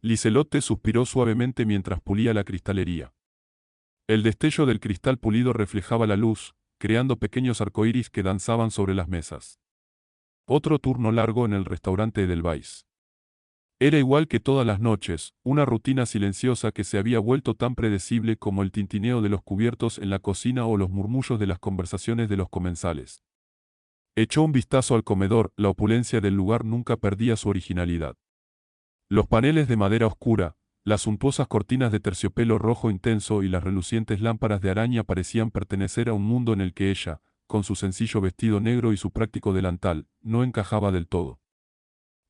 Liselotte suspiró suavemente mientras pulía la cristalería. El destello del cristal pulido reflejaba la luz, creando pequeños arcoíris que danzaban sobre las mesas. Otro turno largo en el restaurante Edelweiss. Era igual que todas las noches, una rutina silenciosa que se había vuelto tan predecible como el tintineo de los cubiertos en la cocina o los murmullos de las conversaciones de los comensales. Echó un vistazo al comedor, la opulencia del lugar nunca perdía su originalidad. Los paneles de madera oscura, las suntuosas cortinas de terciopelo rojo intenso y las relucientes lámparas de araña parecían pertenecer a un mundo en el que ella, con su sencillo vestido negro y su práctico delantal, no encajaba del todo.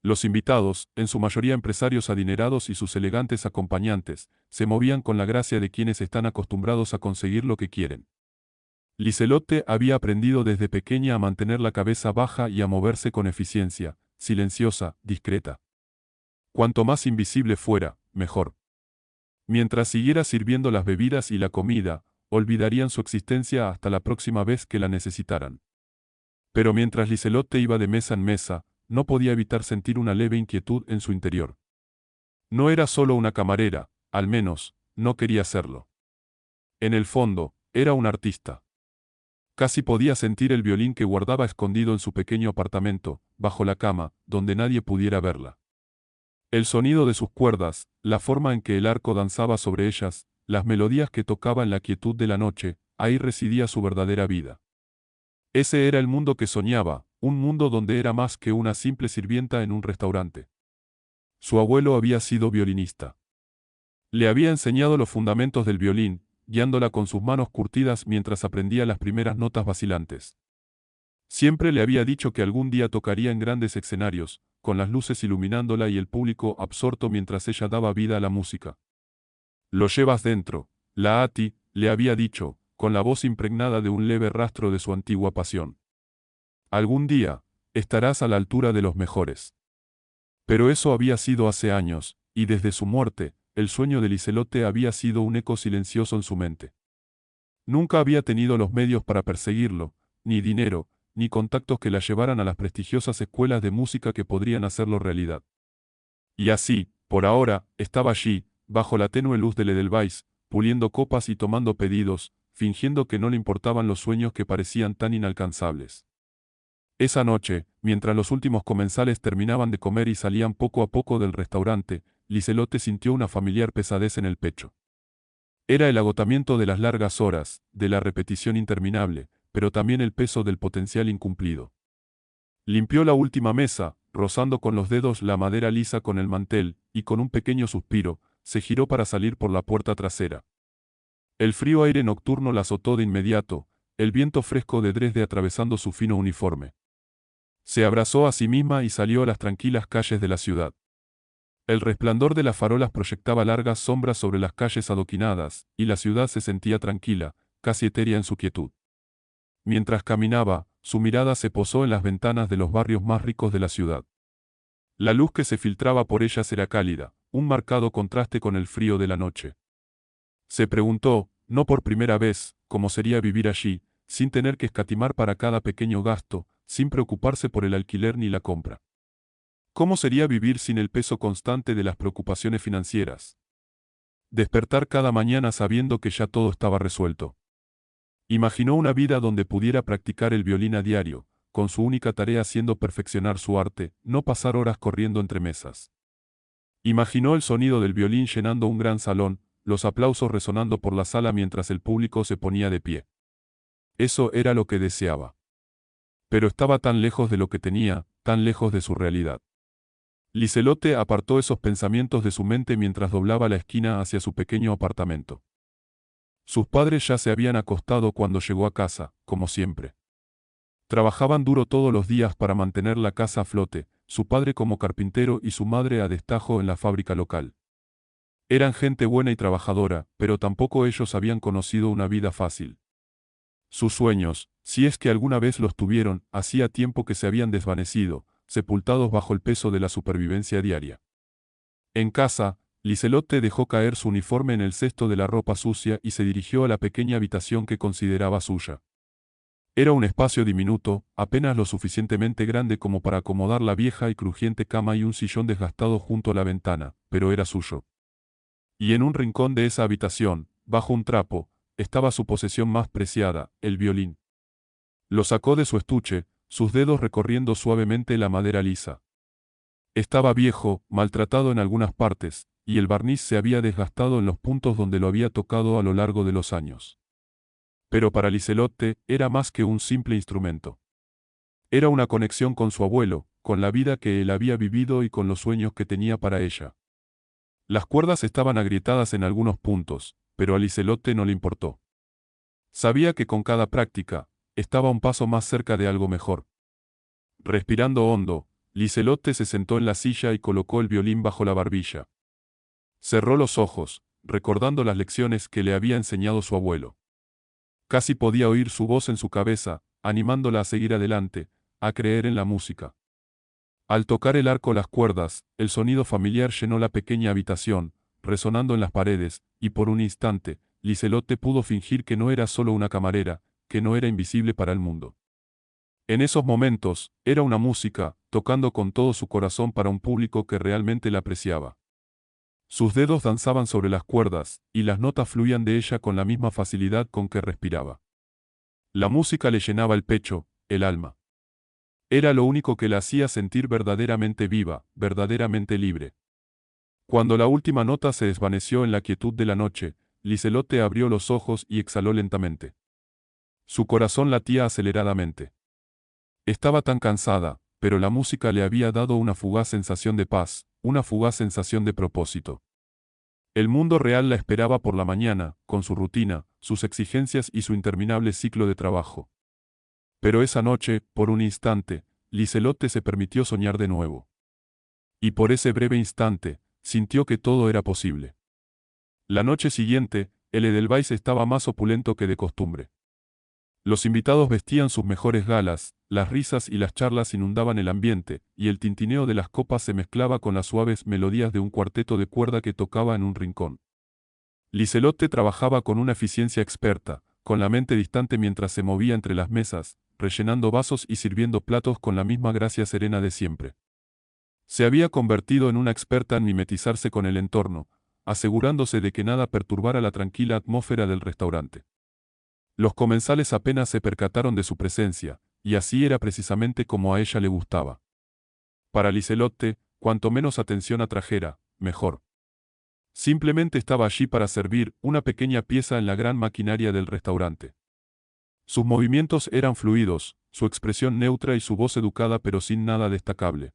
Los invitados, en su mayoría empresarios adinerados y sus elegantes acompañantes, se movían con la gracia de quienes están acostumbrados a conseguir lo que quieren. Liselotte había aprendido desde pequeña a mantener la cabeza baja y a moverse con eficiencia, silenciosa, discreta. Cuanto más invisible fuera, mejor. Mientras siguiera sirviendo las bebidas y la comida, olvidarían su existencia hasta la próxima vez que la necesitaran. Pero mientras Liselotte iba de mesa en mesa, no podía evitar sentir una leve inquietud en su interior. No era solo una camarera, al menos, no quería serlo. En el fondo, era un artista. Casi podía sentir el violín que guardaba escondido en su pequeño apartamento, bajo la cama, donde nadie pudiera verla. El sonido de sus cuerdas, la forma en que el arco danzaba sobre ellas, las melodías que tocaba en la quietud de la noche, ahí residía su verdadera vida. Ese era el mundo que soñaba, un mundo donde era más que una simple sirvienta en un restaurante. Su abuelo había sido violinista. Le había enseñado los fundamentos del violín, guiándola con sus manos curtidas mientras aprendía las primeras notas vacilantes. Siempre le había dicho que algún día tocaría en grandes escenarios, con las luces iluminándola y el público absorto mientras ella daba vida a la música. «Lo llevas dentro», la Ati, le había dicho, con la voz impregnada de un leve rastro de su antigua pasión. «Algún día, estarás a la altura de los mejores». Pero eso había sido hace años, y desde su muerte, el sueño de Liselotte había sido un eco silencioso en su mente. Nunca había tenido los medios para perseguirlo, ni dinero, ni contactos que la llevaran a las prestigiosas escuelas de música que podrían hacerlo realidad. Y así, por ahora, estaba allí, bajo la tenue luz del Edelweiss, puliendo copas y tomando pedidos, fingiendo que no le importaban los sueños que parecían tan inalcanzables. Esa noche, mientras los últimos comensales terminaban de comer y salían poco a poco del restaurante, Liselotte sintió una familiar pesadez en el pecho. Era el agotamiento de las largas horas, de la repetición interminable, pero también el peso del potencial incumplido. Limpió la última mesa, rozando con los dedos la madera lisa con el mantel, y con un pequeño suspiro, se giró para salir por la puerta trasera. El frío aire nocturno la azotó de inmediato, el viento fresco de Dresde atravesando su fino uniforme. Se abrazó a sí misma y salió a las tranquilas calles de la ciudad. El resplandor de las farolas proyectaba largas sombras sobre las calles adoquinadas, y la ciudad se sentía tranquila, casi etérea en su quietud. Mientras caminaba, su mirada se posó en las ventanas de los barrios más ricos de la ciudad. La luz que se filtraba por ellas era cálida, un marcado contraste con el frío de la noche. Se preguntó, no por primera vez, cómo sería vivir allí, sin tener que escatimar para cada pequeño gasto, sin preocuparse por el alquiler ni la compra. ¿Cómo sería vivir sin el peso constante de las preocupaciones financieras? Despertar cada mañana sabiendo que ya todo estaba resuelto. Imaginó una vida donde pudiera practicar el violín a diario, con su única tarea siendo perfeccionar su arte, no pasar horas corriendo entre mesas. Imaginó el sonido del violín llenando un gran salón, los aplausos resonando por la sala mientras el público se ponía de pie. Eso era lo que deseaba. Pero estaba tan lejos de lo que tenía, tan lejos de su realidad. Liselotte apartó esos pensamientos de su mente mientras doblaba la esquina hacia su pequeño apartamento. Sus padres ya se habían acostado cuando llegó a casa, como siempre. Trabajaban duro todos los días para mantener la casa a flote, su padre como carpintero y su madre a destajo en la fábrica local. Eran gente buena y trabajadora, pero tampoco ellos habían conocido una vida fácil. Sus sueños, si es que alguna vez los tuvieron, hacía tiempo que se habían desvanecido, sepultados bajo el peso de la supervivencia diaria. En casa, Liselotte dejó caer su uniforme en el cesto de la ropa sucia y se dirigió a la pequeña habitación que consideraba suya. Era un espacio diminuto, apenas lo suficientemente grande como para acomodar la vieja y crujiente cama y un sillón desgastado junto a la ventana, pero era suyo. Y en un rincón de esa habitación, bajo un trapo, estaba su posesión más preciada, el violín. Lo sacó de su estuche, sus dedos recorriendo suavemente la madera lisa. Estaba viejo, maltratado en algunas partes, y el barniz se había desgastado en los puntos donde lo había tocado a lo largo de los años. Pero para Liselotte era más que un simple instrumento. Era una conexión con su abuelo, con la vida que él había vivido y con los sueños que tenía para ella. Las cuerdas estaban agrietadas en algunos puntos, pero a Liselotte no le importó. Sabía que con cada práctica, estaba un paso más cerca de algo mejor. Respirando hondo, Liselotte se sentó en la silla y colocó el violín bajo la barbilla. Cerró los ojos, recordando las lecciones que le había enseñado su abuelo. Casi podía oír su voz en su cabeza, animándola a seguir adelante, a creer en la música. Al tocar el arco las cuerdas, el sonido familiar llenó la pequeña habitación, resonando en las paredes, y por un instante, Liselotte pudo fingir que no era solo una camarera, que no era invisible para el mundo. En esos momentos, era una música, tocando con todo su corazón para un público que realmente la apreciaba. Sus dedos danzaban sobre las cuerdas, y las notas fluían de ella con la misma facilidad con que respiraba. La música le llenaba el pecho, el alma. Era lo único que la hacía sentir verdaderamente viva, verdaderamente libre. Cuando la última nota se desvaneció en la quietud de la noche, Liselotte abrió los ojos y exhaló lentamente. Su corazón latía aceleradamente. Estaba tan cansada, pero la música le había dado una fugaz sensación de paz, una fugaz sensación de propósito. El mundo real la esperaba por la mañana, con su rutina, sus exigencias y su interminable ciclo de trabajo. Pero esa noche, por un instante, Liselotte se permitió soñar de nuevo. Y por ese breve instante, sintió que todo era posible. La noche siguiente, el Edelweiss estaba más opulento que de costumbre. Los invitados vestían sus mejores galas, las risas y las charlas inundaban el ambiente, y el tintineo de las copas se mezclaba con las suaves melodías de un cuarteto de cuerda que tocaba en un rincón. Liselotte trabajaba con una eficiencia experta, con la mente distante mientras se movía entre las mesas, rellenando vasos y sirviendo platos con la misma gracia serena de siempre. Se había convertido en una experta en mimetizarse con el entorno, asegurándose de que nada perturbara la tranquila atmósfera del restaurante. Los comensales apenas se percataron de su presencia, y así era precisamente como a ella le gustaba. Para Liselotte, cuanto menos atención atrajera, mejor. Simplemente estaba allí para servir una pequeña pieza en la gran maquinaria del restaurante. Sus movimientos eran fluidos, su expresión neutra y su voz educada pero sin nada destacable.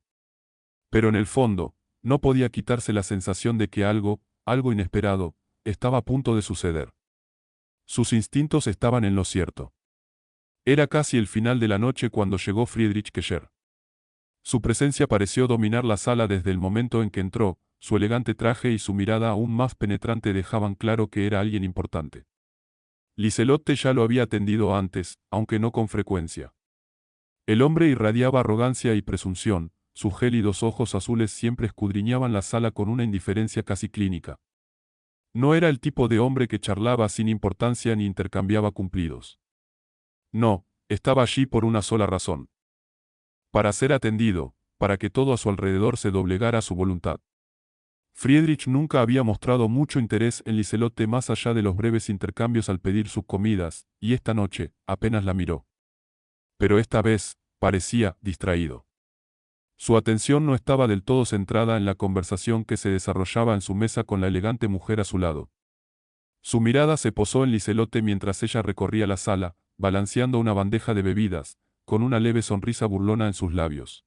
Pero en el fondo, no podía quitarse la sensación de que algo inesperado, estaba a punto de suceder. Sus instintos estaban en lo cierto. Era casi el final de la noche cuando llegó Friedrich Kescher. Su presencia pareció dominar la sala desde el momento en que entró, su elegante traje y su mirada aún más penetrante dejaban claro que era alguien importante. Liselotte ya lo había atendido antes, aunque no con frecuencia. El hombre irradiaba arrogancia y presunción, sus gélidos ojos azules siempre escudriñaban la sala con una indiferencia casi clínica. No era el tipo de hombre que charlaba sin importancia ni intercambiaba cumplidos. No, estaba allí por una sola razón. Para ser atendido, para que todo a su alrededor se doblegara a su voluntad. Friedrich nunca había mostrado mucho interés en Liselotte más allá de los breves intercambios al pedir sus comidas, y esta noche, apenas la miró. Pero esta vez, parecía distraído. Su atención no estaba del todo centrada en la conversación que se desarrollaba en su mesa con la elegante mujer a su lado. Su mirada se posó en Liselotte mientras ella recorría la sala, balanceando una bandeja de bebidas, con una leve sonrisa burlona en sus labios.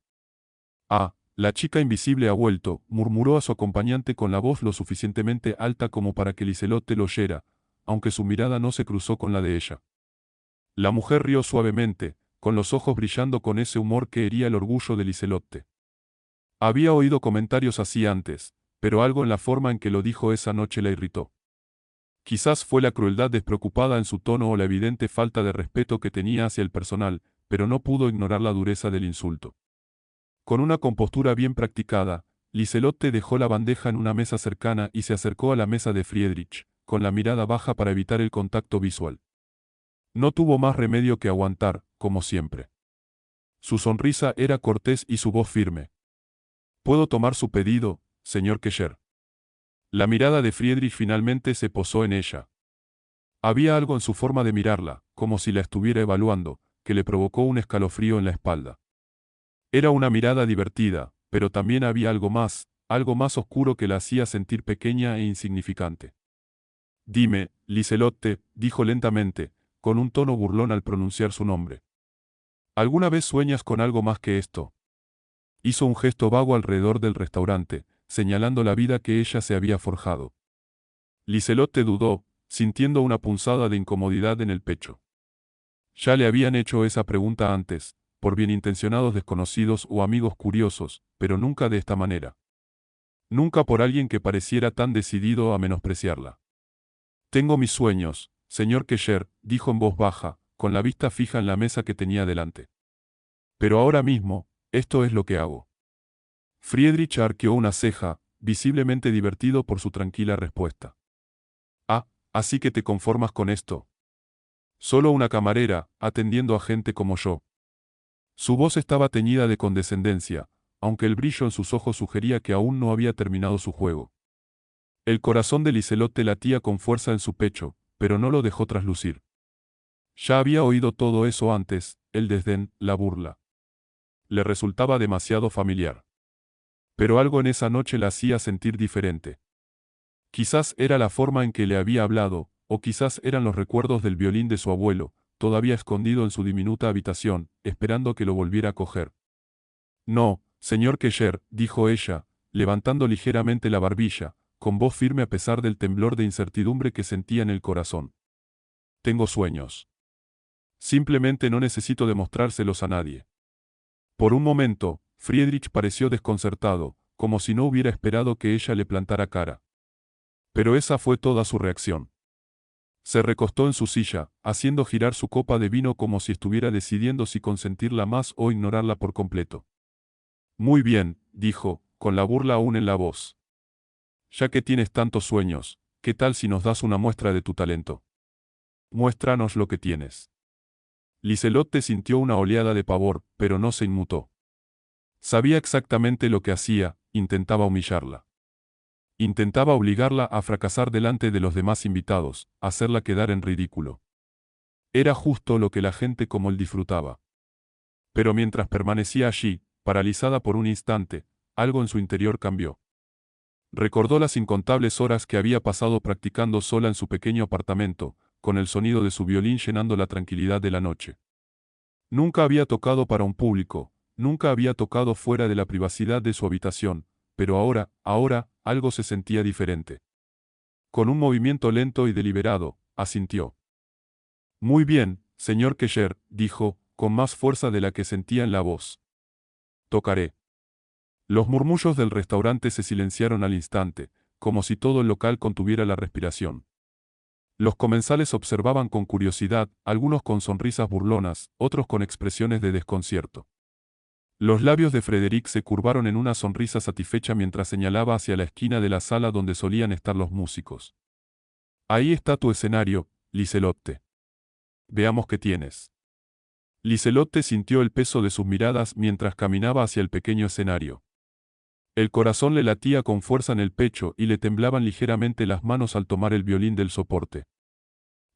«Ah, la chica invisible ha vuelto», murmuró a su acompañante con la voz lo suficientemente alta como para que Liselotte lo oyera, aunque su mirada no se cruzó con la de ella. La mujer rió suavemente, con los ojos brillando con ese humor que hería el orgullo de Liselotte. Había oído comentarios así antes, pero algo en la forma en que lo dijo esa noche la irritó. Quizás fue la crueldad despreocupada en su tono o la evidente falta de respeto que tenía hacia el personal, pero no pudo ignorar la dureza del insulto. Con una compostura bien practicada, Liselotte dejó la bandeja en una mesa cercana y se acercó a la mesa de Friedrich, con la mirada baja para evitar el contacto visual. No tuvo más remedio que aguantar, como siempre. Su sonrisa era cortés y su voz firme. «¿Puedo tomar su pedido, señor Kescher?». La mirada de Friedrich finalmente se posó en ella. Había algo en su forma de mirarla, como si la estuviera evaluando, que le provocó un escalofrío en la espalda. Era una mirada divertida, pero también había algo más oscuro que la hacía sentir pequeña e insignificante. Dime, Liselotte, dijo lentamente, con un tono burlón al pronunciar su nombre. ¿Alguna vez sueñas con algo más que esto? Hizo un gesto vago alrededor del restaurante, señalando la vida que ella se había forjado. Liselotte dudó, sintiendo una punzada de incomodidad en el pecho. Ya le habían hecho esa pregunta antes, por bienintencionados desconocidos o amigos curiosos, pero nunca de esta manera. Nunca por alguien que pareciera tan decidido a menospreciarla. Tengo mis sueños, señor Kesher, dijo en voz baja, con la vista fija en la mesa que tenía delante. Pero ahora mismo, esto es lo que hago. Friedrich arqueó una ceja, visiblemente divertido por su tranquila respuesta. Ah, así que te conformas con esto. Solo una camarera, atendiendo a gente como yo. Su voz estaba teñida de condescendencia, aunque el brillo en sus ojos sugería que aún no había terminado su juego. El corazón de Liselotte latía con fuerza en su pecho, pero no lo dejó traslucir. Ya había oído todo eso antes, el desdén, la burla. Le resultaba demasiado familiar. Pero algo en esa noche la hacía sentir diferente. Quizás era la forma en que le había hablado, o quizás eran los recuerdos del violín de su abuelo, todavía escondido en su diminuta habitación, esperando que lo volviera a coger. No, señor Kesher, dijo ella, levantando ligeramente la barbilla, con voz firme a pesar del temblor de incertidumbre que sentía en el corazón. Tengo sueños. Simplemente no necesito demostrárselos a nadie. Por un momento, Friedrich pareció desconcertado, como si no hubiera esperado que ella le plantara cara. Pero esa fue toda su reacción. Se recostó en su silla, haciendo girar su copa de vino como si estuviera decidiendo si consentirla más o ignorarla por completo. Muy bien, dijo, con la burla aún en la voz. Ya que tienes tantos sueños, ¿qué tal si nos das una muestra de tu talento? Muéstranos lo que tienes. Liselotte sintió una oleada de pavor, pero no se inmutó. Sabía exactamente lo que hacía, intentaba humillarla. Intentaba obligarla a fracasar delante de los demás invitados, hacerla quedar en ridículo. Era justo lo que la gente como él disfrutaba. Pero mientras permanecía allí, paralizada por un instante, algo en su interior cambió. Recordó las incontables horas que había pasado practicando sola en su pequeño apartamento, con el sonido de su violín llenando la tranquilidad de la noche. Nunca había tocado para un público, nunca había tocado fuera de la privacidad de su habitación, pero ahora, algo se sentía diferente. Con un movimiento lento y deliberado, asintió. Muy bien, señor Kesher, dijo, con más fuerza de la que sentía en la voz. Tocaré. Los murmullos del restaurante se silenciaron al instante, como si todo el local contuviera la respiración. Los comensales observaban con curiosidad, algunos con sonrisas burlonas, otros con expresiones de desconcierto. Los labios de Frédéric se curvaron en una sonrisa satisfecha mientras señalaba hacia la esquina de la sala donde solían estar los músicos. Ahí está tu escenario, Liselotte. Veamos qué tienes. Liselotte sintió el peso de sus miradas mientras caminaba hacia el pequeño escenario. El corazón le latía con fuerza en el pecho y le temblaban ligeramente las manos al tomar el violín del soporte.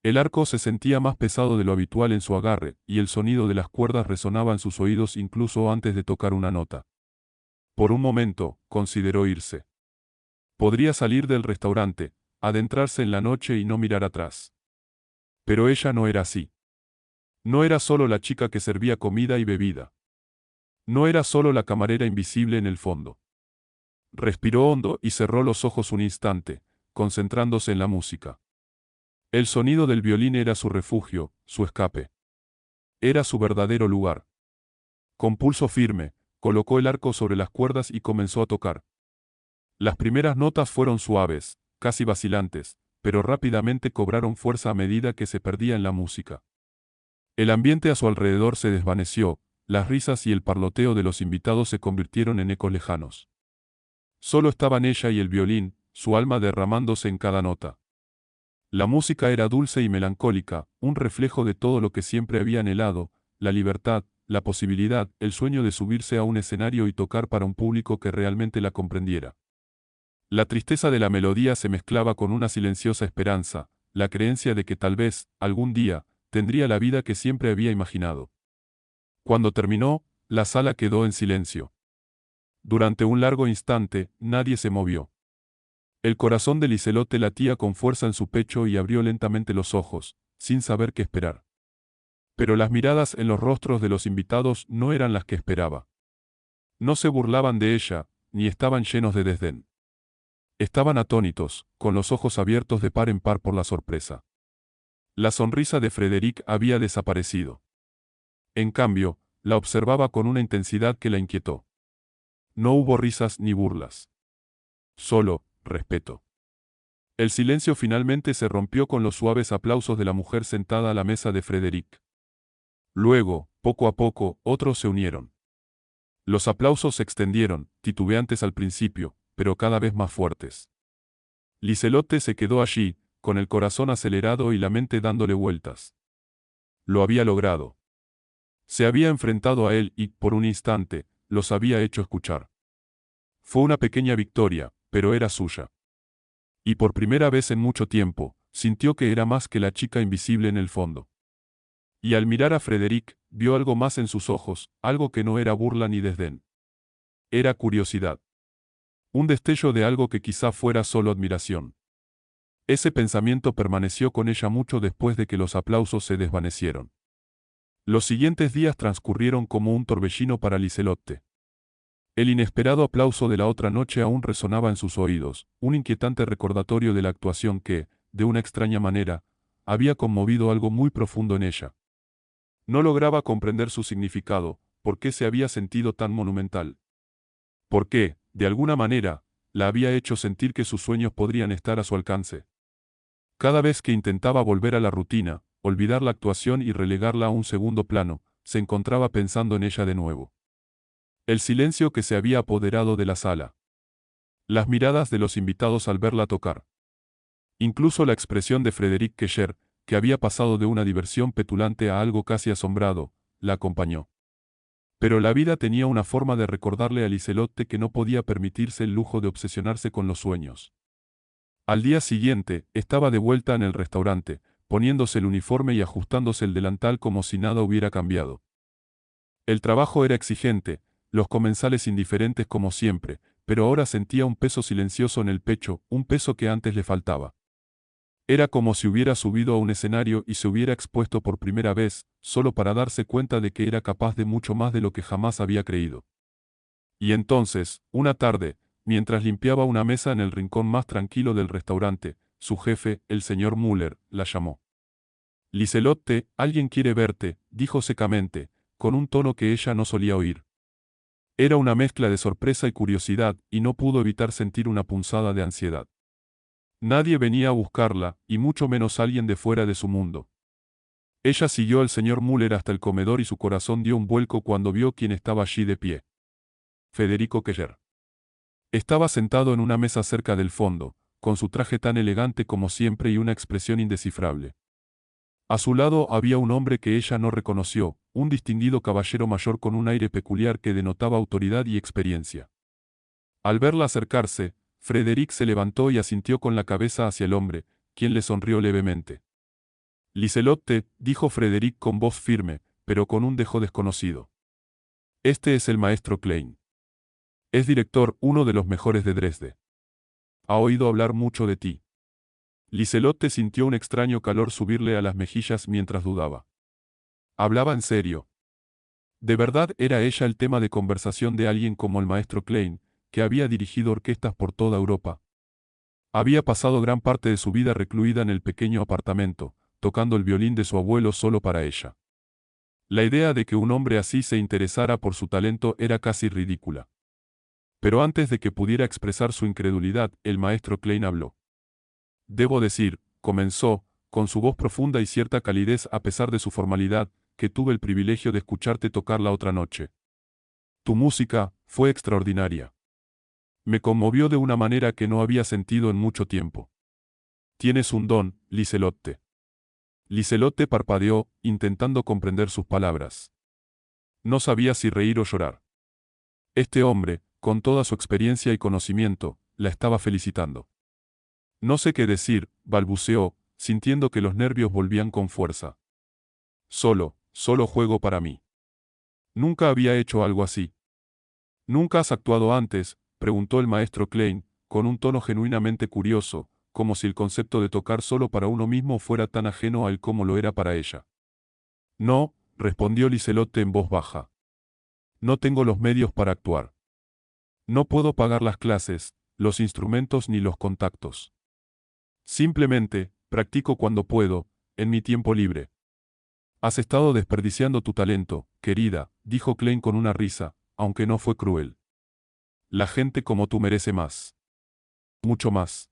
El arco se sentía más pesado de lo habitual en su agarre, y el sonido de las cuerdas resonaba en sus oídos incluso antes de tocar una nota. Por un momento, consideró irse. Podría salir del restaurante, adentrarse en la noche y no mirar atrás. Pero ella no era así. No era solo la chica que servía comida y bebida. No era solo la camarera invisible en el fondo. Respiró hondo y cerró los ojos un instante, concentrándose en la música. El sonido del violín era su refugio, su escape. Era su verdadero lugar. Con pulso firme, colocó el arco sobre las cuerdas y comenzó a tocar. Las primeras notas fueron suaves, casi vacilantes, pero rápidamente cobraron fuerza a medida que se perdía en la música. El ambiente a su alrededor se desvaneció, las risas y el parloteo de los invitados se convirtieron en ecos lejanos. Solo estaban ella y el violín, su alma derramándose en cada nota. La música era dulce y melancólica, un reflejo de todo lo que siempre había anhelado, la libertad, la posibilidad, el sueño de subirse a un escenario y tocar para un público que realmente la comprendiera. La tristeza de la melodía se mezclaba con una silenciosa esperanza, la creencia de que tal vez, algún día, tendría la vida que siempre había imaginado. Cuando terminó, la sala quedó en silencio. Durante un largo instante, nadie se movió. El corazón de Liselotte latía con fuerza en su pecho y abrió lentamente los ojos, sin saber qué esperar. Pero las miradas en los rostros de los invitados no eran las que esperaba. No se burlaban de ella, ni estaban llenos de desdén. Estaban atónitos, con los ojos abiertos de par en par por la sorpresa. La sonrisa de Frédéric había desaparecido. En cambio, la observaba con una intensidad que la inquietó. No hubo risas ni burlas. Solo, respeto. El silencio finalmente se rompió con los suaves aplausos de la mujer sentada a la mesa de Frédéric. Luego, poco a poco, otros se unieron. Los aplausos se extendieron, titubeantes al principio, pero cada vez más fuertes. Liselotte se quedó allí, con el corazón acelerado y la mente dándole vueltas. Lo había logrado. Se había enfrentado a él y, por un instante, los había hecho escuchar. Fue una pequeña victoria, pero era suya. Y por primera vez en mucho tiempo, sintió que era más que la chica invisible en el fondo. Y al mirar a Frédéric, vio algo más en sus ojos, algo que no era burla ni desdén. Era curiosidad. Un destello de algo que quizá fuera solo admiración. Ese pensamiento permaneció con ella mucho después de que los aplausos se desvanecieron. Los siguientes días transcurrieron como un torbellino para Liselotte. El inesperado aplauso de la otra noche aún resonaba en sus oídos, un inquietante recordatorio de la actuación que, de una extraña manera, había conmovido algo muy profundo en ella. No lograba comprender su significado, por qué se había sentido tan monumental. Por qué, de alguna manera, la había hecho sentir que sus sueños podrían estar a su alcance. Cada vez que intentaba volver a la rutina, olvidar la actuación y relegarla a un segundo plano, se encontraba pensando en ella de nuevo. El silencio que se había apoderado de la sala. Las miradas de los invitados al verla tocar. Incluso la expresión de Frédéric Kesher, que había pasado de una diversión petulante a algo casi asombrado, la acompañó. Pero la vida tenía una forma de recordarle a Liselotte que no podía permitirse el lujo de obsesionarse con los sueños. Al día siguiente, estaba de vuelta en el restaurante, poniéndose el uniforme y ajustándose el delantal como si nada hubiera cambiado. El trabajo era exigente, los comensales indiferentes como siempre, pero ahora sentía un peso silencioso en el pecho, un peso que antes le faltaba. Era como si hubiera subido a un escenario y se hubiera expuesto por primera vez, solo para darse cuenta de que era capaz de mucho más de lo que jamás había creído. Y entonces, una tarde, mientras limpiaba una mesa en el rincón más tranquilo del restaurante, su jefe, el señor Müller, la llamó. Liselotte, alguien quiere verte, dijo secamente, con un tono que ella no solía oír. Era una mezcla de sorpresa y curiosidad, y no pudo evitar sentir una punzada de ansiedad. Nadie venía a buscarla, y mucho menos alguien de fuera de su mundo. Ella siguió al señor Müller hasta el comedor y su corazón dio un vuelco cuando vio quién estaba allí de pie. Federico Kesher. Estaba sentado en una mesa cerca del fondo, con su traje tan elegante como siempre y una expresión indescifrable. A su lado había un hombre que ella no reconoció, un distinguido caballero mayor con un aire peculiar que denotaba autoridad y experiencia. Al verla acercarse, Frédéric se levantó y asintió con la cabeza hacia el hombre, quien le sonrió levemente. Liselotte, dijo Frédéric con voz firme, pero con un dejo desconocido. Este es el maestro Klein. Es director, uno de los mejores de Dresde. Ha oído hablar mucho de ti. Liselotte sintió un extraño calor subirle a las mejillas mientras dudaba. Hablaba en serio. ¿De verdad era ella el tema de conversación de alguien como el maestro Klein, que había dirigido orquestas por toda Europa? Había pasado gran parte de su vida recluida en el pequeño apartamento, tocando el violín de su abuelo solo para ella. La idea de que un hombre así se interesara por su talento era casi ridícula. Pero antes de que pudiera expresar su incredulidad, el maestro Klein habló. Debo decir, comenzó, con su voz profunda y cierta calidez a pesar de su formalidad, que tuve el privilegio de escucharte tocar la otra noche. Tu música fue extraordinaria. Me conmovió de una manera que no había sentido en mucho tiempo. Tienes un don, Liselotte. Liselotte parpadeó, intentando comprender sus palabras. No sabía si reír o llorar. Este hombre, con toda su experiencia y conocimiento, la estaba felicitando. No sé qué decir, balbuceó, sintiendo que los nervios volvían con fuerza. Solo juego para mí. Nunca había hecho algo así. ¿Nunca has actuado antes?, preguntó el maestro Klein, con un tono genuinamente curioso, como si el concepto de tocar solo para uno mismo fuera tan ajeno a él como lo era para ella. No, respondió Liselotte en voz baja. No tengo los medios para actuar. No puedo pagar las clases, los instrumentos ni los contactos. Simplemente, practico cuando puedo, en mi tiempo libre. Has estado desperdiciando tu talento, querida, dijo Klein con una risa, aunque no fue cruel. La gente como tú merece más. Mucho más.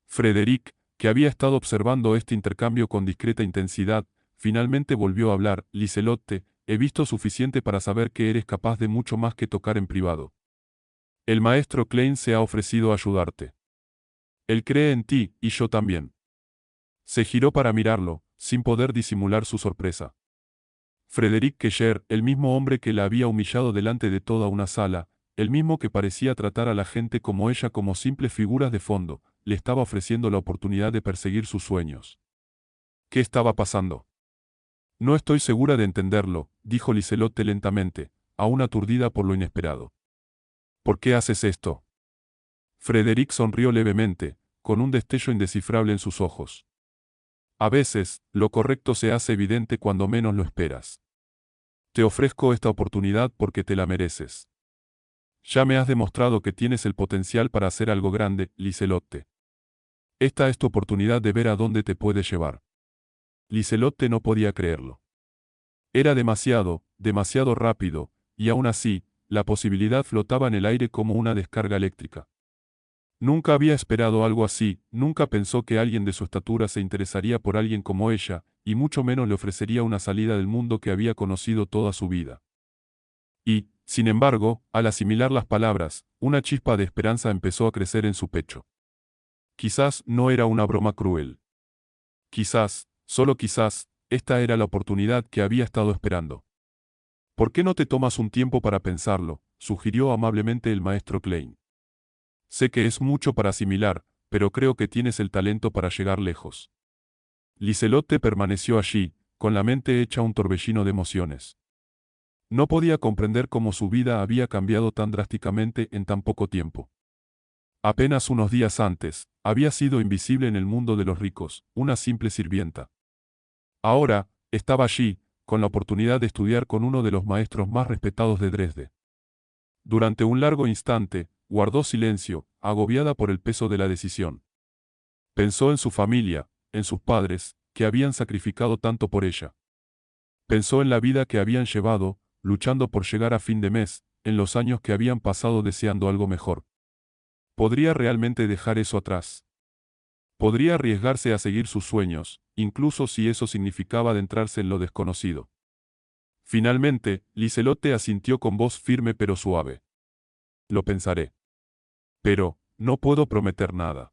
Frédéric, que había estado observando este intercambio con discreta intensidad, finalmente volvió a hablar. Liselotte, he visto suficiente para saber que eres capaz de mucho más que tocar en privado. El maestro Klein se ha ofrecido a ayudarte. Él cree en ti, y yo también. Se giró para mirarlo, sin poder disimular su sorpresa. Frédéric Kesher, el mismo hombre que la había humillado delante de toda una sala, el mismo que parecía tratar a la gente como ella como simples figuras de fondo, le estaba ofreciendo la oportunidad de perseguir sus sueños. ¿Qué estaba pasando? No estoy segura de entenderlo, dijo Liselotte lentamente, aún aturdida por lo inesperado. ¿Por qué haces esto? Frédéric sonrió levemente, con un destello indescifrable en sus ojos. A veces, lo correcto se hace evidente cuando menos lo esperas. Te ofrezco esta oportunidad porque te la mereces. Ya me has demostrado que tienes el potencial para hacer algo grande, Liselotte. Esta es tu oportunidad de ver a dónde te puede llevar. Liselotte no podía creerlo. Era demasiado rápido, y aún así, la posibilidad flotaba en el aire como una descarga eléctrica. Nunca había esperado algo así, nunca pensó que alguien de su estatura se interesaría por alguien como ella, y mucho menos le ofrecería una salida del mundo que había conocido toda su vida. Y, sin embargo, al asimilar las palabras, una chispa de esperanza empezó a crecer en su pecho. Quizás no era una broma cruel. Quizás, solo quizás, esta era la oportunidad que había estado esperando. ¿Por qué no te tomas un tiempo para pensarlo?, sugirió amablemente el maestro Klein. Sé que es mucho para asimilar, pero creo que tienes el talento para llegar lejos. Liselotte permaneció allí, con la mente hecha un torbellino de emociones. No podía comprender cómo su vida había cambiado tan drásticamente en tan poco tiempo. Apenas unos días antes, había sido invisible en el mundo de los ricos, una simple sirvienta. Ahora, estaba allí, con la oportunidad de estudiar con uno de los maestros más respetados de Dresde. Durante un largo instante, guardó silencio, agobiada por el peso de la decisión. Pensó en su familia, en sus padres, que habían sacrificado tanto por ella. Pensó en la vida que habían llevado, luchando por llegar a fin de mes, en los años que habían pasado deseando algo mejor. ¿Podría realmente dejar eso atrás? Podría arriesgarse a seguir sus sueños, incluso si eso significaba adentrarse en lo desconocido. Finalmente, Liselotte asintió con voz firme pero suave. Lo pensaré. Pero, no puedo prometer nada.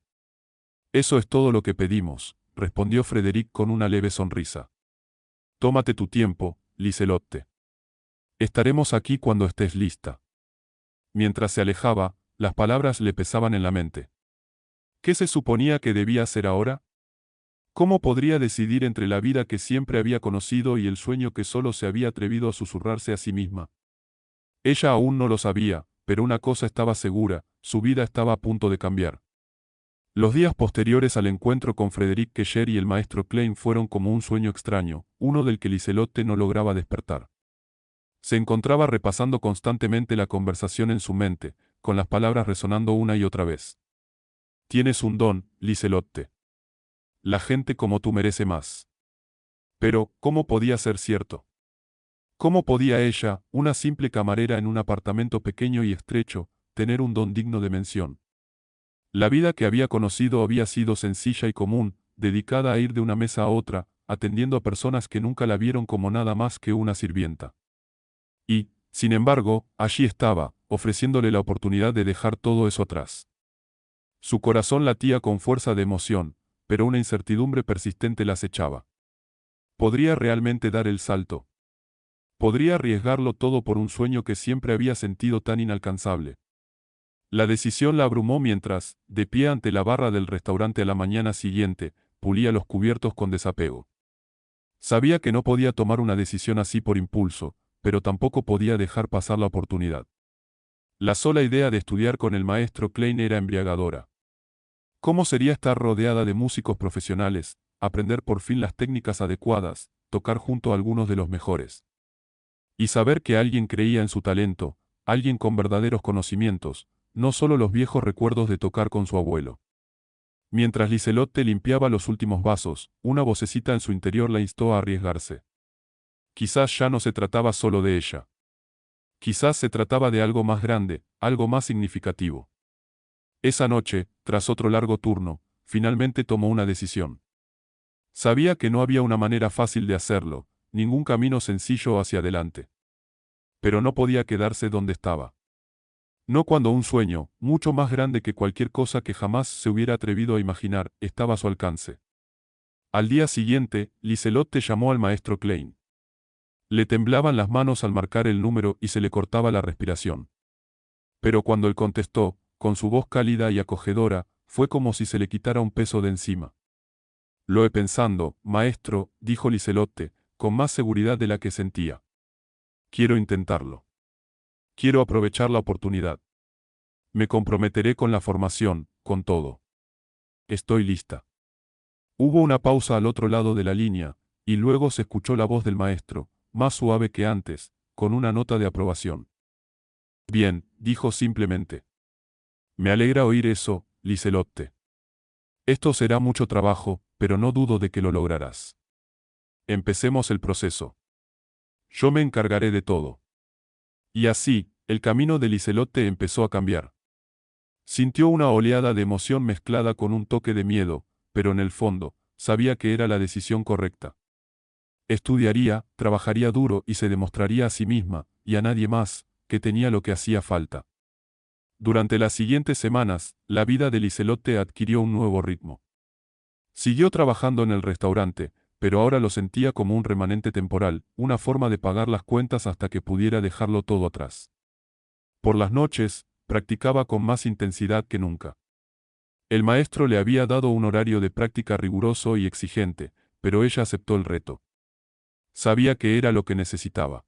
Eso es todo lo que pedimos, respondió Frédéric con una leve sonrisa. Tómate tu tiempo, Liselotte. Estaremos aquí cuando estés lista. Mientras se alejaba, las palabras le pesaban en la mente. ¿Qué se suponía que debía hacer ahora? ¿Cómo podría decidir entre la vida que siempre había conocido y el sueño que solo se había atrevido a susurrarse a sí misma? Ella aún no lo sabía, pero una cosa estaba segura, su vida estaba a punto de cambiar. Los días posteriores al encuentro con Frédéric Kesher y el maestro Klein fueron como un sueño extraño, uno del que Liselotte no lograba despertar. Se encontraba repasando constantemente la conversación en su mente, con las palabras resonando una y otra vez. Tienes un don, Liselotte. La gente como tú merece más. Pero, ¿cómo podía ser cierto? ¿Cómo podía ella, una simple camarera en un apartamento pequeño y estrecho, tener un don digno de mención? La vida que había conocido había sido sencilla y común, dedicada a ir de una mesa a otra, atendiendo a personas que nunca la vieron como nada más que una sirvienta. Y, sin embargo, allí estaba, ofreciéndole la oportunidad de dejar todo eso atrás. Su corazón latía con fuerza de emoción, pero una incertidumbre persistente la acechaba. ¿Podría realmente dar el salto? ¿Podría arriesgarlo todo por un sueño que siempre había sentido tan inalcanzable? La decisión la abrumó mientras, de pie ante la barra del restaurante a la mañana siguiente, pulía los cubiertos con desapego. Sabía que no podía tomar una decisión así por impulso, pero tampoco podía dejar pasar la oportunidad. La sola idea de estudiar con el maestro Klein era embriagadora. ¿Cómo sería estar rodeada de músicos profesionales, aprender por fin las técnicas adecuadas, tocar junto a algunos de los mejores? Y saber que alguien creía en su talento, alguien con verdaderos conocimientos, no solo los viejos recuerdos de tocar con su abuelo. Mientras Liselotte limpiaba los últimos vasos, una vocecita en su interior la instó a arriesgarse. Quizás ya no se trataba solo de ella. Quizás se trataba de algo más grande, algo más significativo. Esa noche, tras otro largo turno, finalmente tomó una decisión. Sabía que no había una manera fácil de hacerlo, ningún camino sencillo hacia adelante. Pero no podía quedarse donde estaba. No cuando un sueño, mucho más grande que cualquier cosa que jamás se hubiera atrevido a imaginar, estaba a su alcance. Al día siguiente, Liselotte llamó al maestro Klein. Le temblaban las manos al marcar el número y se le cortaba la respiración. Pero cuando él contestó, con su voz cálida y acogedora, fue como si se le quitara un peso de encima. Lo he pensando, maestro, dijo Liselotte, con más seguridad de la que sentía. Quiero intentarlo. Quiero aprovechar la oportunidad. Me comprometeré con la formación, con todo. Estoy lista. Hubo una pausa al otro lado de la línea, y luego se escuchó la voz del maestro, más suave que antes, con una nota de aprobación. Bien, dijo simplemente. Me alegra oír eso, Liselotte. Esto será mucho trabajo, pero no dudo de que lo lograrás. Empecemos el proceso. Yo me encargaré de todo. Y así, el camino de Liselotte empezó a cambiar. Sintió una oleada de emoción mezclada con un toque de miedo, pero en el fondo, sabía que era la decisión correcta. Estudiaría, trabajaría duro y se demostraría a sí misma, y a nadie más, que tenía lo que hacía falta. Durante las siguientes semanas, la vida de Liselotte adquirió un nuevo ritmo. Siguió trabajando en el restaurante, pero ahora lo sentía como un remanente temporal, una forma de pagar las cuentas hasta que pudiera dejarlo todo atrás. Por las noches, practicaba con más intensidad que nunca. El maestro le había dado un horario de práctica riguroso y exigente, pero ella aceptó el reto. Sabía que era lo que necesitaba.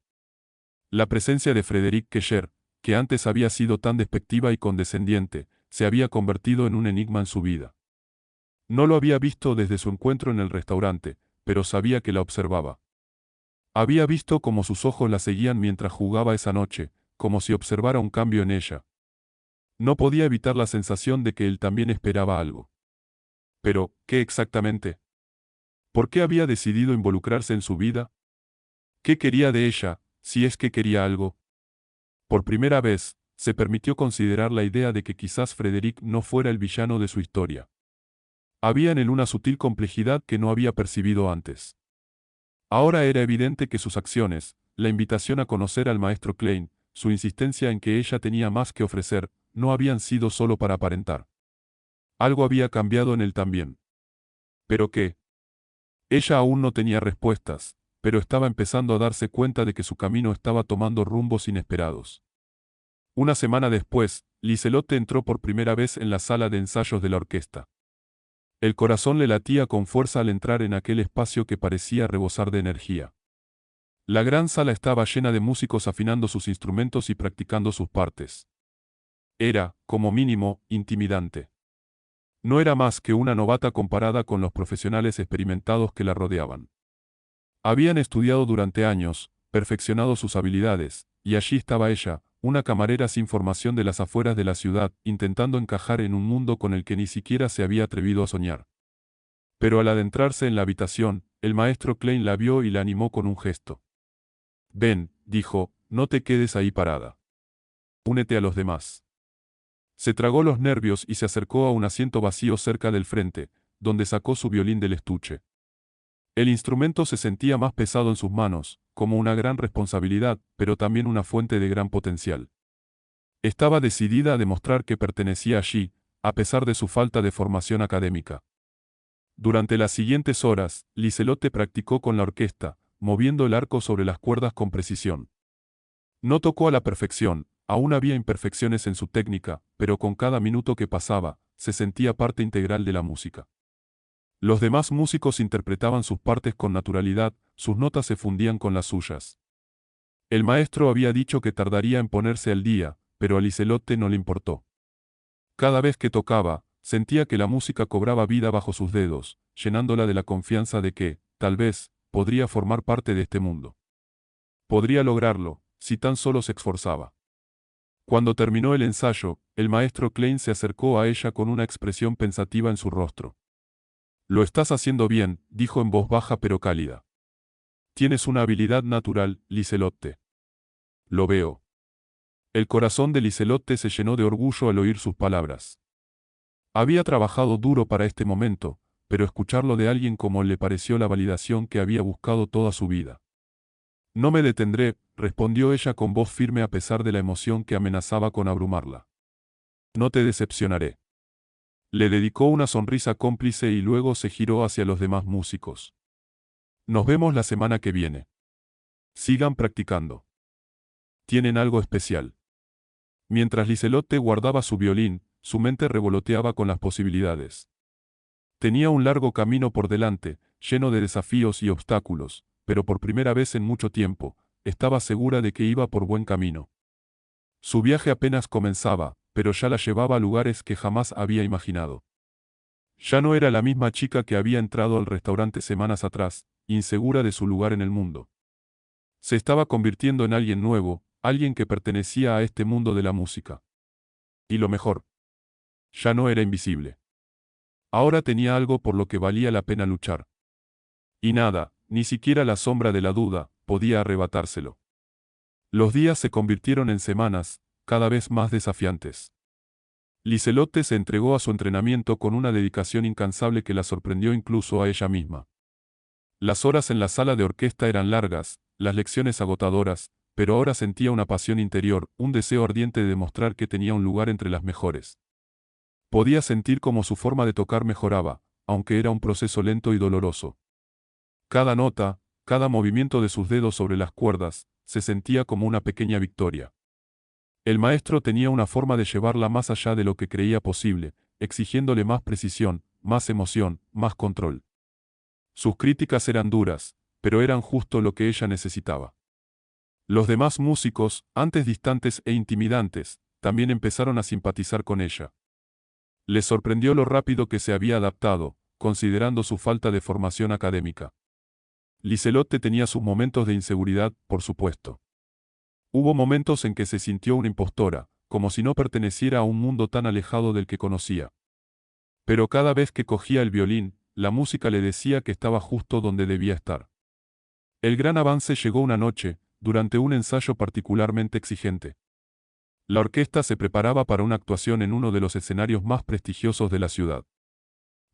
La presencia de Frédéric Kesher, que antes había sido tan despectiva y condescendiente, se había convertido en un enigma en su vida. No lo había visto desde su encuentro en el restaurante, pero sabía que la observaba. Había visto cómo sus ojos la seguían mientras jugaba esa noche, como si observara un cambio en ella. No podía evitar la sensación de que él también esperaba algo. Pero, ¿qué exactamente? ¿Por qué había decidido involucrarse en su vida? ¿Qué quería de ella, si es que quería algo? Por primera vez, se permitió considerar la idea de que quizás Frédéric no fuera el villano de su historia. Había en él una sutil complejidad que no había percibido antes. Ahora era evidente que sus acciones, la invitación a conocer al maestro Klein, su insistencia en que ella tenía más que ofrecer, no habían sido solo para aparentar. Algo había cambiado en él también. ¿Pero qué? Ella aún no tenía respuestas, pero estaba empezando a darse cuenta de que su camino estaba tomando rumbos inesperados. Una semana después, Liselotte entró por primera vez en la sala de ensayos de la orquesta. El corazón le latía con fuerza al entrar en aquel espacio que parecía rebosar de energía. La gran sala estaba llena de músicos afinando sus instrumentos y practicando sus partes. Era, como mínimo, intimidante. No era más que una novata comparada con los profesionales experimentados que la rodeaban. Habían estudiado durante años, perfeccionado sus habilidades, y allí estaba ella, una camarera sin formación de las afueras de la ciudad, intentando encajar en un mundo con el que ni siquiera se había atrevido a soñar. Pero al adentrarse en la habitación, el maestro Klein la vio y la animó con un gesto. Ven, dijo, no te quedes ahí parada. Únete a los demás. Se tragó los nervios y se acercó a un asiento vacío cerca del frente, donde sacó su violín del estuche. El instrumento se sentía más pesado en sus manos, como una gran responsabilidad, pero también una fuente de gran potencial. Estaba decidida a demostrar que pertenecía allí, a pesar de su falta de formación académica. Durante las siguientes horas, Liselotte practicó con la orquesta, moviendo el arco sobre las cuerdas con precisión. No tocó a la perfección, Aún había imperfecciones en su técnica, pero con cada minuto que pasaba, se sentía parte integral de la música. Los demás músicos interpretaban sus partes con naturalidad, sus notas se fundían con las suyas. El maestro había dicho que tardaría en ponerse al día, pero a Liselotte no le importó. Cada vez que tocaba, sentía que la música cobraba vida bajo sus dedos, llenándola de la confianza de que, tal vez, podría formar parte de este mundo. Podría lograrlo, si tan solo se esforzaba. Cuando terminó el ensayo, el maestro Klein se acercó a ella con una expresión pensativa en su rostro. «Lo estás haciendo bien», dijo en voz baja pero cálida. «Tienes una habilidad natural, Liselotte». «Lo veo». El corazón de Liselotte se llenó de orgullo al oír sus palabras. Había trabajado duro para este momento, pero escucharlo de alguien como él le pareció la validación que había buscado toda su vida. «No me detendré», respondió ella con voz firme a pesar de la emoción que amenazaba con abrumarla. «No te decepcionaré». Le dedicó una sonrisa cómplice y luego se giró hacia los demás músicos. «Nos vemos la semana que viene. Sigan practicando. Tienen algo especial». Mientras Liselotte guardaba su violín, su mente revoloteaba con las posibilidades. Tenía un largo camino por delante, lleno de desafíos y obstáculos, pero por primera vez en mucho tiempo, estaba segura de que iba por buen camino. Su viaje apenas comenzaba, pero ya la llevaba a lugares que jamás había imaginado. Ya no era la misma chica que había entrado al restaurante semanas atrás, insegura de su lugar en el mundo. Se estaba convirtiendo en alguien nuevo, alguien que pertenecía a este mundo de la música. Y lo mejor, ya no era invisible. Ahora tenía algo por lo que valía la pena luchar. Y nada, ni siquiera la sombra de la duda, podía arrebatárselo. Los días se convirtieron en semanas, cada vez más desafiantes. Liselotte se entregó a su entrenamiento con una dedicación incansable que la sorprendió incluso a ella misma. Las horas en la sala de orquesta eran largas, las lecciones agotadoras, pero ahora sentía una pasión interior, un deseo ardiente de demostrar que tenía un lugar entre las mejores. Podía sentir cómo su forma de tocar mejoraba, aunque era un proceso lento y doloroso. Cada nota, cada movimiento de sus dedos sobre las cuerdas, se sentía como una pequeña victoria. El maestro tenía una forma de llevarla más allá de lo que creía posible, exigiéndole más precisión, más emoción, más control. Sus críticas eran duras, pero eran justo lo que ella necesitaba. Los demás músicos, antes distantes e intimidantes, también empezaron a simpatizar con ella. Les sorprendió lo rápido que se había adaptado, considerando su falta de formación académica. Liselotte tenía sus momentos de inseguridad, por supuesto. Hubo momentos en que se sintió una impostora, como si no perteneciera a un mundo tan alejado del que conocía. Pero cada vez que cogía el violín, la música le decía que estaba justo donde debía estar. El gran avance llegó una noche, durante un ensayo particularmente exigente. La orquesta se preparaba para una actuación en uno de los escenarios más prestigiosos de la ciudad.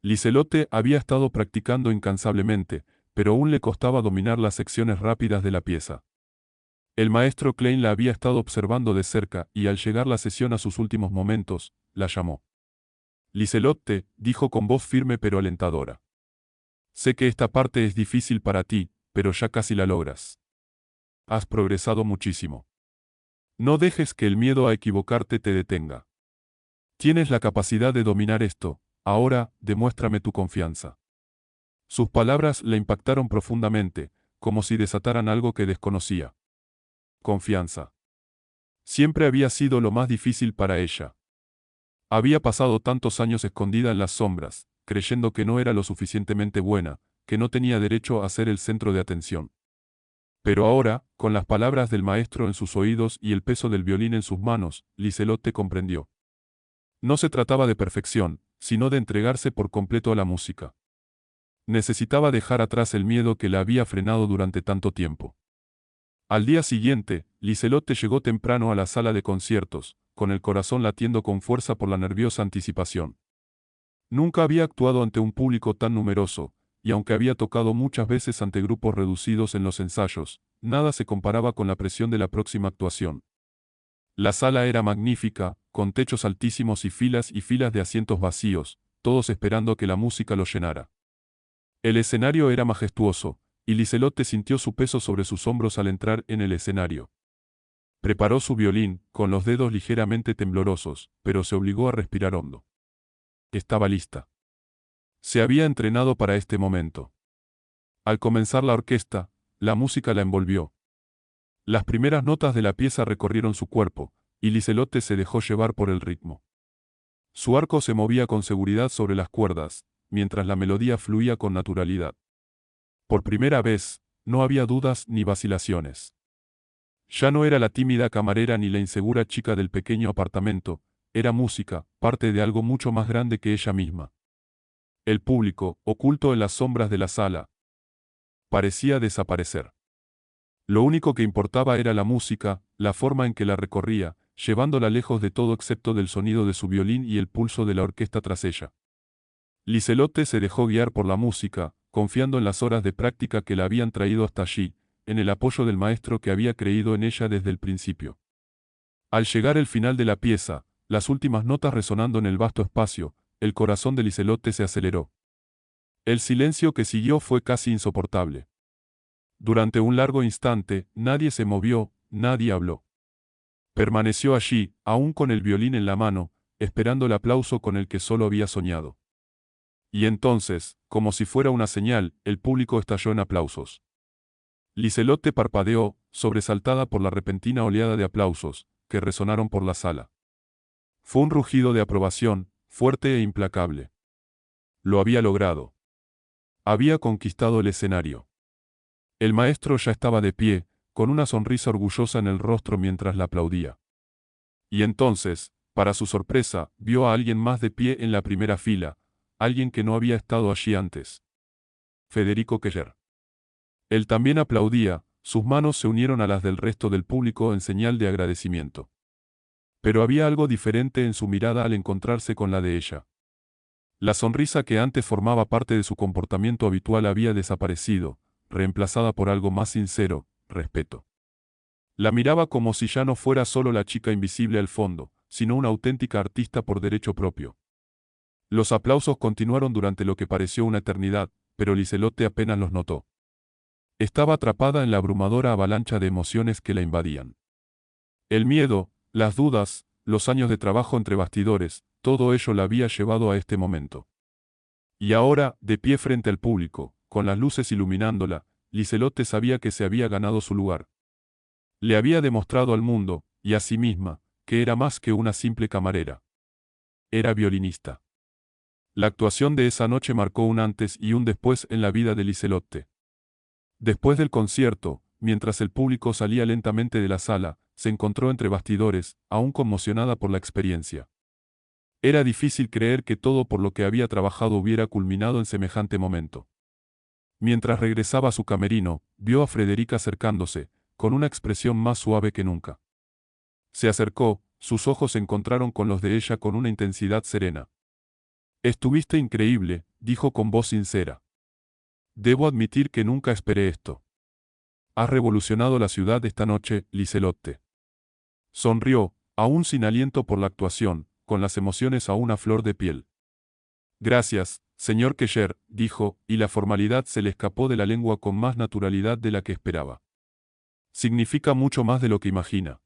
Liselotte había estado practicando incansablemente, pero aún le costaba dominar las secciones rápidas de la pieza. El maestro Klein la había estado observando de cerca y al llegar la sesión a sus últimos momentos, la llamó. «Liselotte», dijo con voz firme pero alentadora. «Sé que esta parte es difícil para ti, pero ya casi la logras. Has progresado muchísimo. No dejes que el miedo a equivocarte te detenga. Tienes la capacidad de dominar esto, ahora, demuéstrame tu confianza». Sus palabras le impactaron profundamente, como si desataran algo que desconocía. Confianza. Siempre había sido lo más difícil para ella. Había pasado tantos años escondida en las sombras, creyendo que no era lo suficientemente buena, que no tenía derecho a ser el centro de atención. Pero ahora, con las palabras del maestro en sus oídos y el peso del violín en sus manos, Liselotte comprendió. No se trataba de perfección, sino de entregarse por completo a la música. Necesitaba dejar atrás el miedo que la había frenado durante tanto tiempo. Al día siguiente, Liselotte llegó temprano a la sala de conciertos, con el corazón latiendo con fuerza por la nerviosa anticipación. Nunca había actuado ante un público tan numeroso, y aunque había tocado muchas veces ante grupos reducidos en los ensayos, nada se comparaba con la presión de la próxima actuación. La sala era magnífica, con techos altísimos y filas de asientos vacíos, todos esperando que la música los llenara. El escenario era majestuoso, y Liselotte sintió su peso sobre sus hombros al entrar en el escenario. Preparó su violín, con los dedos ligeramente temblorosos, pero se obligó a respirar hondo. Estaba lista. Se había entrenado para este momento. Al comenzar la orquesta, la música la envolvió. Las primeras notas de la pieza recorrieron su cuerpo, y Liselotte se dejó llevar por el ritmo. Su arco se movía con seguridad sobre las cuerdas, mientras la melodía fluía con naturalidad. Por primera vez, no había dudas ni vacilaciones. Ya no era la tímida camarera ni la insegura chica del pequeño apartamento, era música, parte de algo mucho más grande que ella misma. El público, oculto en las sombras de la sala, parecía desaparecer. Lo único que importaba era la música, la forma en que la recorría, llevándola lejos de todo excepto del sonido de su violín y el pulso de la orquesta tras ella. Liselotte se dejó guiar por la música, confiando en las horas de práctica que la habían traído hasta allí, en el apoyo del maestro que había creído en ella desde el principio. Al llegar el final de la pieza, las últimas notas resonando en el vasto espacio, el corazón de Liselotte se aceleró. El silencio que siguió fue casi insoportable. Durante un largo instante, nadie se movió, nadie habló. Permaneció allí, aún con el violín en la mano, esperando el aplauso con el que solo había soñado. Y entonces, como si fuera una señal, el público estalló en aplausos. Liselotte parpadeó, sobresaltada por la repentina oleada de aplausos, que resonaron por la sala. Fue un rugido de aprobación, fuerte e implacable. Lo había logrado. Había conquistado el escenario. El maestro ya estaba de pie, con una sonrisa orgullosa en el rostro mientras la aplaudía. Y entonces, para su sorpresa, vio a alguien más de pie en la primera fila, alguien que no había estado allí antes. Federico Keller. Él también aplaudía, sus manos se unieron a las del resto del público en señal de agradecimiento. Pero había algo diferente en su mirada al encontrarse con la de ella. La sonrisa que antes formaba parte de su comportamiento habitual había desaparecido, reemplazada por algo más sincero, respeto. La miraba como si ya no fuera solo la chica invisible al fondo, sino una auténtica artista por derecho propio. Los aplausos continuaron durante lo que pareció una eternidad, pero Liselotte apenas los notó. Estaba atrapada en la abrumadora avalancha de emociones que la invadían. El miedo, las dudas, los años de trabajo entre bastidores, todo ello la había llevado a este momento. Y ahora, de pie frente al público, con las luces iluminándola, Liselotte sabía que se había ganado su lugar. Le había demostrado al mundo, y a sí misma, que era más que una simple camarera. Era violinista. La actuación de esa noche marcó un antes y un después en la vida de Liselotte. Después del concierto, mientras el público salía lentamente de la sala, se encontró entre bastidores, aún conmocionada por la experiencia. Era difícil creer que todo por lo que había trabajado hubiera culminado en semejante momento. Mientras regresaba a su camerino, vio a Frederica acercándose, con una expresión más suave que nunca. Se acercó, sus ojos se encontraron con los de ella con una intensidad serena. «Estuviste increíble», dijo con voz sincera. «Debo admitir que nunca esperé esto. Has revolucionado la ciudad esta noche, Liselotte». Sonrió, aún sin aliento por la actuación, con las emociones aún a flor de piel. «Gracias, señor Keller», dijo, y la formalidad se le escapó de la lengua con más naturalidad de la que esperaba. «Significa mucho más de lo que imagina».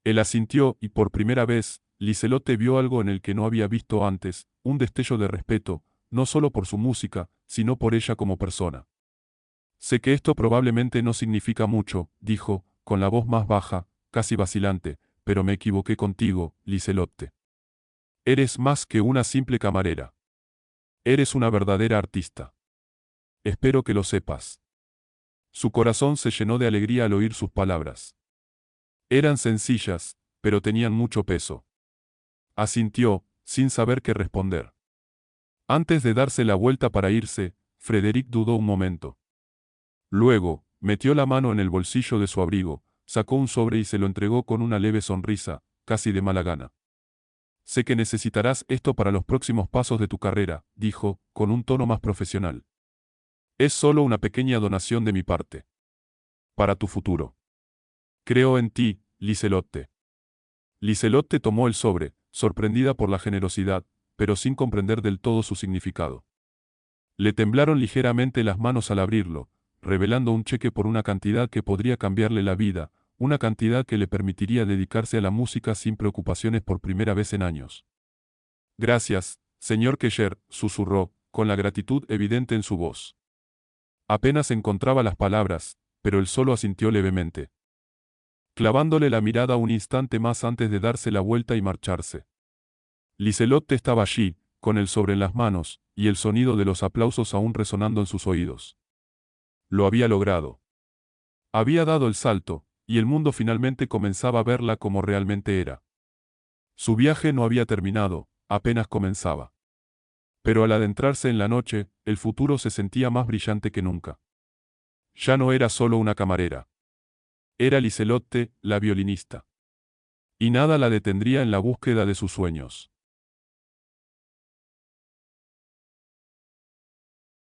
Él asintió y por primera vez, Liselotte vio algo en el que no había visto antes, un destello de respeto, no solo por su música, sino por ella como persona. «Sé que esto probablemente no significa mucho», dijo, con la voz más baja, casi vacilante, «pero me equivoqué contigo, Liselotte. Eres más que una simple camarera. Eres una verdadera artista. Espero que lo sepas». Su corazón se llenó de alegría al oír sus palabras. Eran sencillas, pero tenían mucho peso. Asintió, sin saber qué responder. Antes de darse la vuelta para irse, Frederic dudó un momento. Luego, metió la mano en el bolsillo de su abrigo, sacó un sobre y se lo entregó con una leve sonrisa, casi de mala gana. «Sé que necesitarás esto para los próximos pasos de tu carrera», dijo, con un tono más profesional. «Es solo una pequeña donación de mi parte. Para tu futuro. Creo en ti, Liselotte». Liselotte tomó el sobre, sorprendida por la generosidad, pero sin comprender del todo su significado. Le temblaron ligeramente las manos al abrirlo, revelando un cheque por una cantidad que podría cambiarle la vida, una cantidad que le permitiría dedicarse a la música sin preocupaciones por primera vez en años. Gracias, señor Kesher, susurró, con la gratitud evidente en su voz. Apenas encontraba las palabras, pero él solo asintió levemente, clavándole la mirada un instante más antes de darse la vuelta y marcharse. Liselott estaba allí, con el sobre en las manos, y el sonido de los aplausos aún resonando en sus oídos. Lo había logrado. Había dado el salto, y el mundo finalmente comenzaba a verla como realmente era. Su viaje no había terminado, apenas comenzaba. Pero al adentrarse en la noche, el futuro se sentía más brillante que nunca. Ya no era solo una camarera. Era Liselotte, la violinista. Y nada la detendría en la búsqueda de sus sueños.